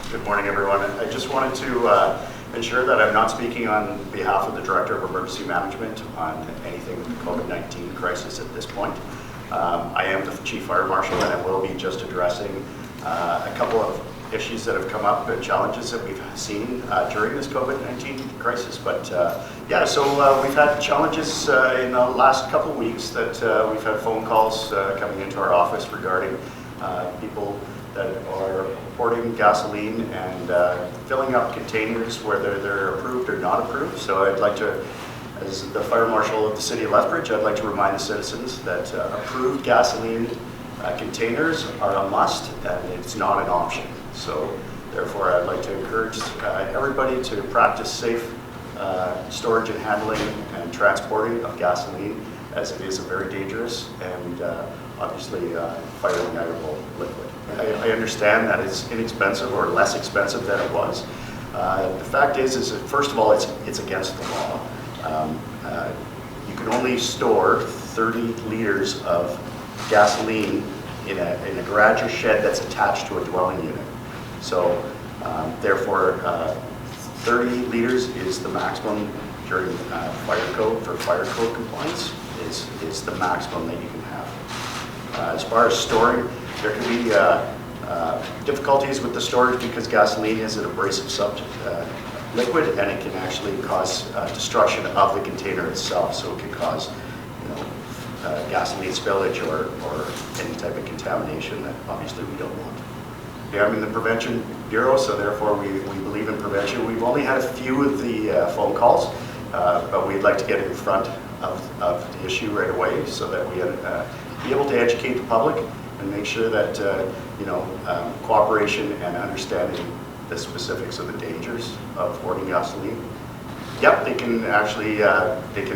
Good morning, everyone. I just wanted to ensure that I'm not speaking on behalf of the Director of Emergency Management on anything with the COVID-19 crisis at this point. I am the Chief Fire Marshal, and I will be just addressing a couple of issues that have come up and challenges that we've seen during this COVID-19 crisis. But we've had challenges in the last couple of weeks that we've had phone calls coming into our office regarding people that are importing gasoline and filling up containers, whether they're approved or not approved. So I'd like to, as the Fire Marshal of the City of Lethbridge, I'd like to remind the citizens that approved gasoline containers are a must, and it's not an option. So therefore, I'd like to encourage everybody to practice safe storage and handling and transporting of gasoline, as it is a very dangerous and obviously fire-ignitable liquid. I understand that it's inexpensive or less expensive than it was. The fact is that first of all, it's against the law. You can only store 30 liters of gasoline in a garage or shed that's attached to a dwelling unit. So therefore, 30 liters is the maximum during fire code compliance is the maximum that you can have. As far as storing, there can be difficulties with the storage because gasoline is an abrasive liquid, and it can actually cause destruction of the container itself. So it can cause, gasoline spillage or any type of contamination that obviously we don't want. Yeah, I'm in the Prevention Bureau, so therefore we believe in prevention. We've only had a few of the phone calls, but we'd like to get in front of the issue right away so that we be able to educate the public and make sure that cooperation and understanding the specifics of the dangers of hoarding gasoline. Yep, they can actually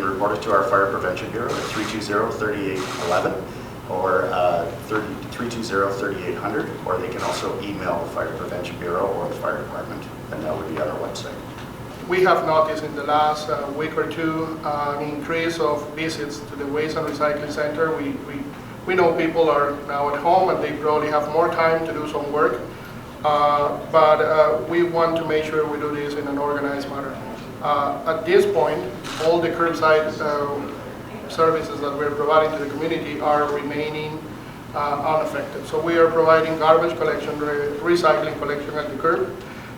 report it to our Fire Prevention Bureau at 320-3811 or 320-3800, or they can also email the Fire Prevention Bureau or the Fire Department, and that would be on our website. We have noticed in the last week or two an increase of visits to the Waste and Recycling Center. We know people are now at home and they probably have more time to do some work, but we want to make sure we do this in an organized manner. At this point, all the curbside services that we're providing to the community are remaining unaffected. So we are providing garbage collection, recycling collection at the curb,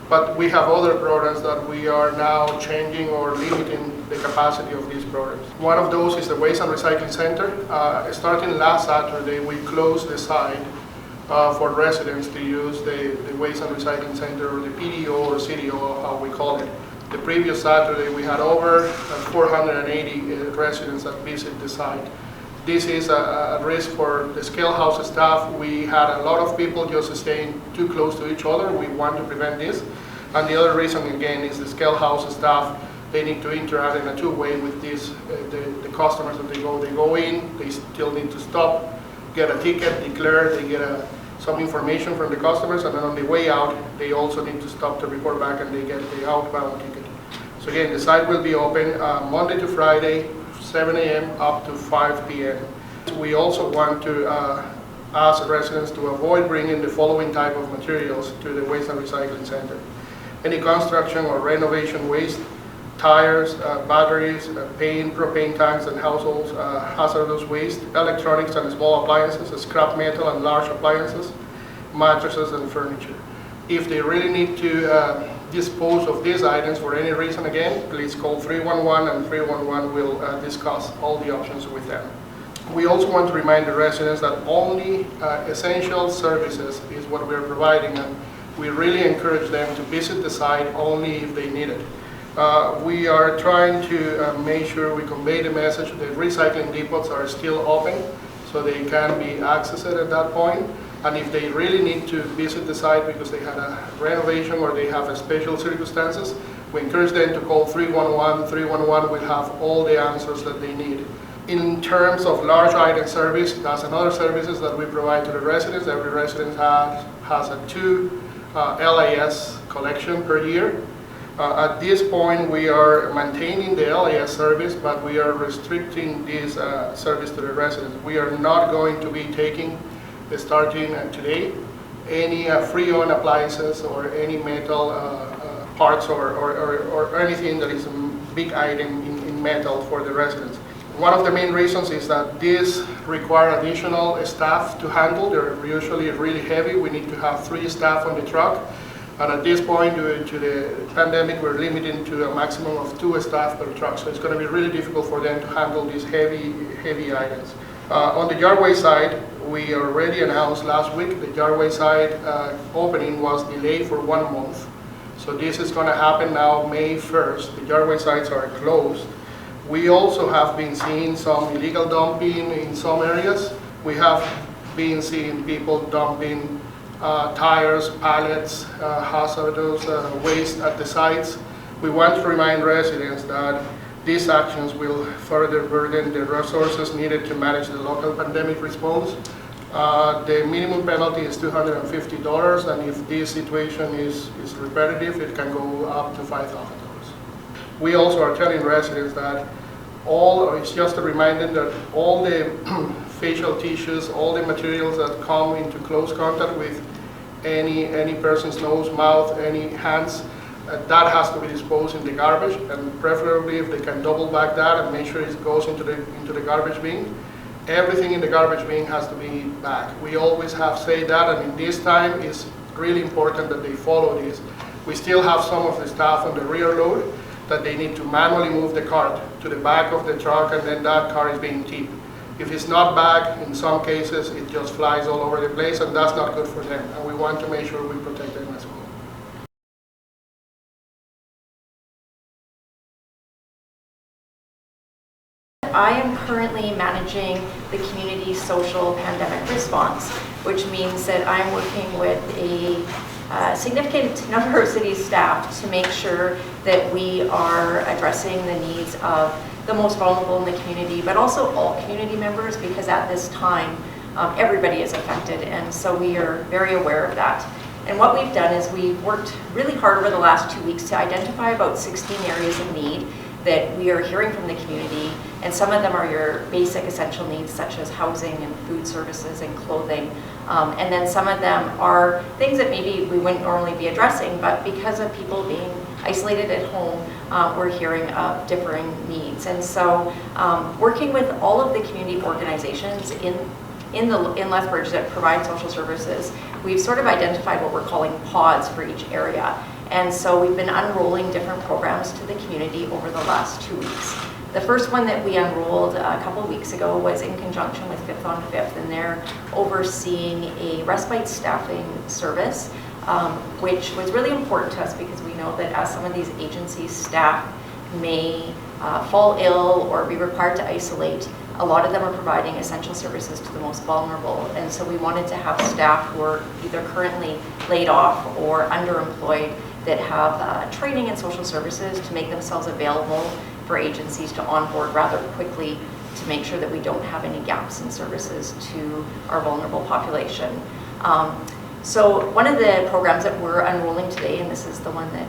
but we have other programs that we are now changing or limiting the capacity of these programs. One of those is the Waste and Recycling Center. Starting last Saturday, we closed the site for residents to use the Waste and Recycling Center, or the PDO or CDO, how we call it. The previous Saturday, we had over 480 residents that visit the site. This is a risk for the scale house staff. We had a lot of people just staying too close to each other. We want to prevent this. And the other reason, again, is the scale house staff. They need to interact in a two-way with this, the customers that they go in, they still need to stop, get a ticket, declare, they get some information from the customers, and then on the way out, they also need to stop to report back and they get the outbound ticket. So again, the site will be open Monday to Friday, 7 a.m. up to 5 p.m. We also want to ask residents to avoid bringing the following type of materials to the Waste and Recycling Center. Any construction or renovation waste, tires, batteries, paint, propane tanks and household hazardous waste, electronics and small appliances, scrap metal and large appliances, mattresses and furniture. If they really need to dispose of these items for any reason, again, please call 311 and 311 will discuss all the options with them. We also want to remind the residents that only essential services is what we're providing, and we really encourage them to visit the site only if they need it. We are trying to make sure we convey the message that recycling depots are still open, so they can be accessed at that point. And if they really need to visit the site because they had a renovation or they have a special circumstances, we encourage them to call 311. 311 will have all the answers that they need. In terms of large item service, that's another services that we provide to the residents. Every resident has a 2 LIS collection per year. At this point, we are maintaining the LIS service, but we are restricting this service to the residents. We are not going to be taking, starting today, any Freon appliances or any metal parts or anything that is a big item in metal for the residents. One of the main reasons is that these require additional staff to handle. They're usually really heavy. We need to have 3 staff on the truck. And at this point, due to the pandemic, we're limiting to a maximum of 2 staff per truck. So it's going to be really difficult for them to handle these heavy items. On the yardway side, we already announced last week the yardway side opening was delayed for 1 month. So this is going to happen now May 1st. The yardway sites are closed. We also have been seeing some illegal dumping in some areas. We have been seeing people dumping tires, pallets, hazardous waste at the sites. We want to remind residents that these actions will further burden the resources needed to manage the local pandemic response. The minimum penalty is $250, and if this situation is repetitive, it can go up to $5,000. We also are telling residents that it's just a reminder that all the facial tissues, all the materials that come into close contact with any person's nose, mouth, any hands, that has to be disposed in the garbage, and preferably if they can double back that and make sure it goes into the garbage bin. Everything in the garbage bin has to be back. We always have said that, and in this time it's really important that they follow this. We still have some of the staff on the rear load that they need to manually move the cart to the back of the truck, and then that car is being tipped. If it's not back, in some cases it just flies all over the place, and that's not good for them, and we want to make sure we protect them as well. I am currently managing the community social pandemic response, which means that I'm working with a significant number of city staff to make sure that we are addressing the needs of the most vulnerable in the community, but also all community members, because at this time everybody is affected, and so we are very aware of that. And what we've done is we've worked really hard over the last 2 weeks to identify about 16 areas of need that we are hearing from the community, and some of them are your basic essential needs such as housing and food services and clothing, and then some of them are things that maybe we wouldn't normally be addressing, but because of people being isolated at home, we're hearing of differing needs. And so working with all of the community organizations in Lethbridge that provide social services, we've sort of identified what we're calling pods for each area. And so we've been unrolling different programs to the community over the last 2 weeks. The first one that we unrolled a couple of weeks ago was in conjunction with 5th on 5th, and they're overseeing a respite staffing service, which was really important to us because we know that as some of these agencies' staff may fall ill or be required to isolate, a lot of them are providing essential services to the most vulnerable. And so we wanted to have staff who are either currently laid off or underemployed that have training in social services to make themselves available for agencies to onboard rather quickly to make sure that we don't have any gaps in services to our vulnerable population. So one of the programs that we're unrolling today, and this is the one that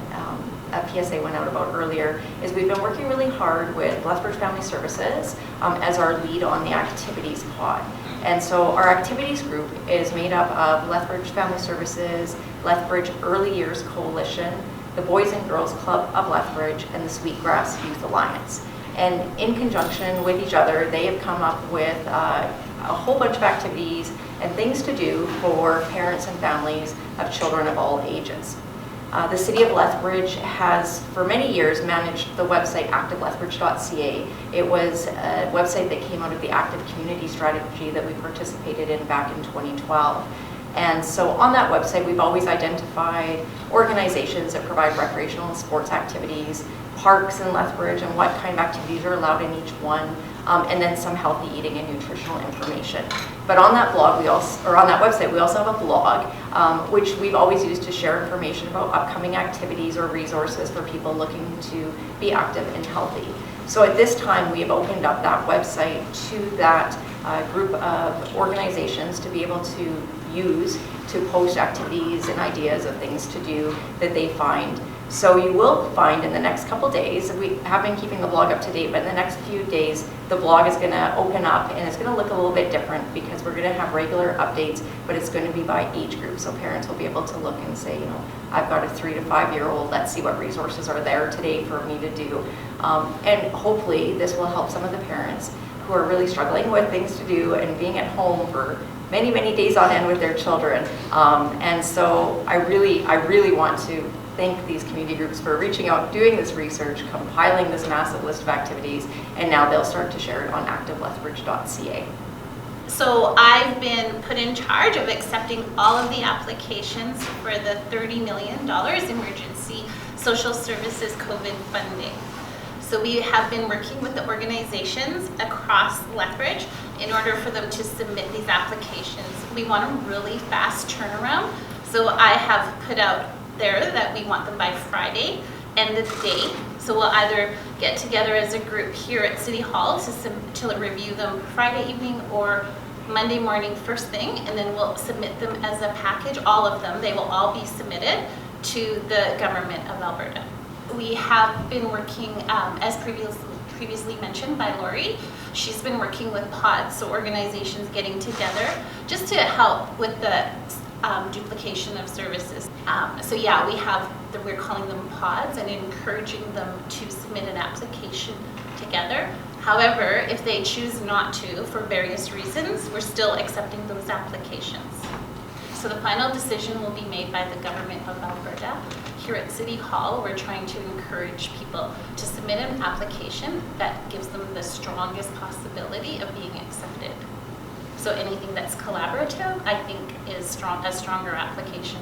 a PSA went out about earlier, is we've been working really hard with Lethbridge Family Services as our lead on the activities pod. And so our activities group is made up of Lethbridge Family Services, Lethbridge Early Years Coalition, the Boys and Girls Club of Lethbridge, and the Sweetgrass Youth Alliance. And in conjunction with each other, they have come up with a whole bunch of activities and things to do for parents and families of children of all ages. The City of Lethbridge has, for many years, managed the website lethbridge.ca. It was a website that came out of the Active Community Strategy that we participated in back in 2012. And so on that website, we've always identified organizations that provide recreational and sports activities, parks in Lethbridge, and what kind of activities are allowed in each one, and then some healthy eating and nutritional information. But on that blog, on that website, we also have a blog, which we've always used to share information about upcoming activities or resources for people looking to be active and healthy. So at this time, we have opened up that website to that group of organizations to be able to use to post activities and ideas of things to do that they find. So you will find in the next couple days, we have been keeping the blog up to date, but in the next few days, the blog is going to open up and it's going to look a little bit different because we're going to have regular updates, but it's going to be by age group. So parents will be able to look and say, you know, I've got a 3 to 5 year old, let's see what resources are there today for me to do. And hopefully this will help some of the parents who are really struggling with things to do and being at home for many, many days on end with their children. And so I really want to thank these community groups for reaching out, doing this research, compiling this massive list of activities, and now they'll start to share it on lethbridge.ca. So I've been put in charge of accepting all of the applications for the $30 million emergency social services COVID funding. So we have been working with the organizations across Lethbridge in order for them to submit these applications. We want a really fast turnaround. So I have put out there that we want them by Friday, end of day. So we'll either get together as a group here at City Hall to review them Friday evening or Monday morning first thing, and then we'll submit them as a package, all of them. They will all be submitted to the Government of Alberta. We have been working, as previously mentioned by Lori, she's been working with pods, so organizations getting together just to help with the duplication of services. So yeah, we're calling them pods and encouraging them to submit an application together. However, if they choose not to for various reasons, we're still accepting those applications. So the final decision will be made by the Government of Alberta. Here at City Hall, we're trying to encourage people to submit an application that gives them the strongest possibility of being accepted. So anything that's collaborative, I think, is a stronger application.